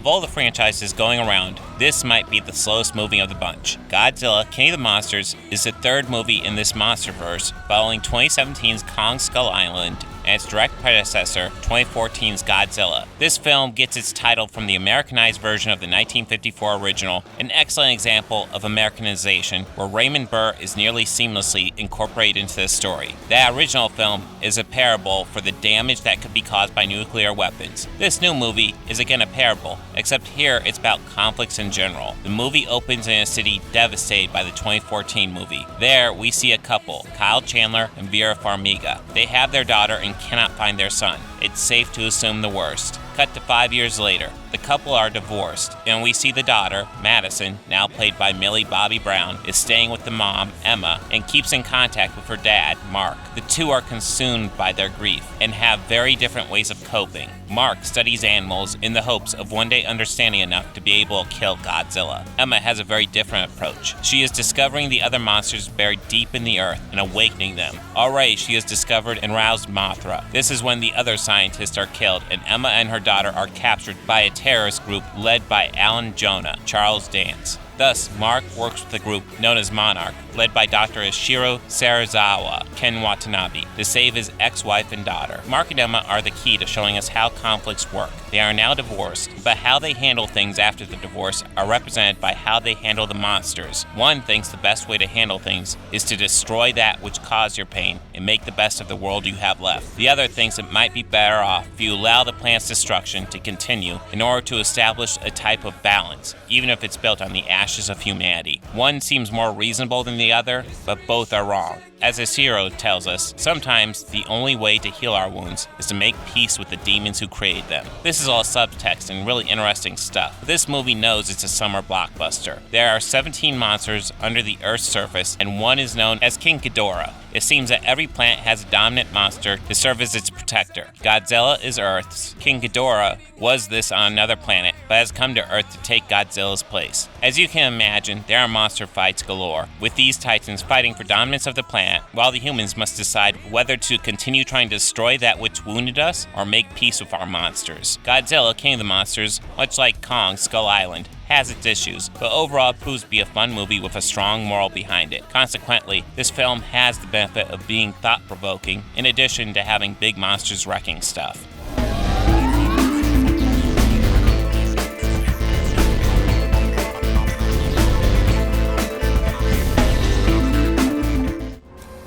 all the franchises going around, this might be the slowest movie of the bunch. Godzilla, King of the Monsters is the third movie in this monsterverse, following 2017's Kong Skull Island and its direct predecessor, 2014's Godzilla. This film gets its title from the Americanized version of the 1954 original, an excellent example of Americanization, where Raymond Burr is nearly seamlessly incorporated into the story. That original film is a parable for the damage that could be caused by nuclear weapons. This new movie is again a parable, except here it's about conflicts in general. The movie opens in a city devastated by the 2014 movie. There, we see a couple, Kyle Chandler and Vera Farmiga. They have their daughter and cannot find their son. It's safe to assume the worst. Cut to 5 years later. The couple are divorced, and we see the daughter, Madison, now played by Millie Bobby Brown, is staying with the mom, Emma, and keeps in contact with her dad, Mark. The two are consumed by their grief and have very different ways of coping. Mark studies animals in the hopes of one day understanding enough to be able to kill Godzilla. Emma has a very different approach. She is discovering the other monsters buried deep in the earth and awakening them. Already, she has discovered and roused Mothra. This is when the other scientists are killed, and Emma and her daughter are captured by a terrorist group led by Alan Jonah, Charles Dance. Thus, Mark works with a group known as Monarch, led by Dr. Ishiro Serizawa, Ken Watanabe, to save his ex-wife and daughter. Mark and Emma are the key to showing us how conflicts work. They are now divorced, but how they handle things after the divorce are represented by how they handle the monsters. One thinks the best way to handle things is to destroy that which caused your pain and make the best of the world you have left. The other thinks it might be better off if you allow the plant's destruction to continue in order to establish a type of balance, even if it's built on the ashes of humanity. One seems more reasonable than the other, but both are wrong. As Ishiro tells us, sometimes the only way to heal our wounds is to make peace with the demons who created them. This is all subtext and really interesting stuff. This movie knows it's a summer blockbuster. There are 17 monsters under the Earth's surface, and one is known as King Ghidorah. It seems that every planet has a dominant monster to serve as its protector. Godzilla is Earth's. King Ghidorah was this on another planet, but has come to Earth to take Godzilla's place. As you can imagine, there are monster fights galore, with these titans fighting for dominance of the planet, while the humans must decide whether to continue trying to destroy that which wounded us or make peace with our monsters. Godzilla, King of the Monsters, much like Kong Skull Island, has its issues, but overall it proves to be a fun movie with a strong moral behind it. Consequently, this film has the benefit of being thought-provoking, in addition to having big monsters wrecking stuff.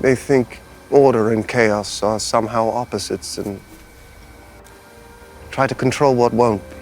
They think order and chaos are somehow opposites and try to control what won't be.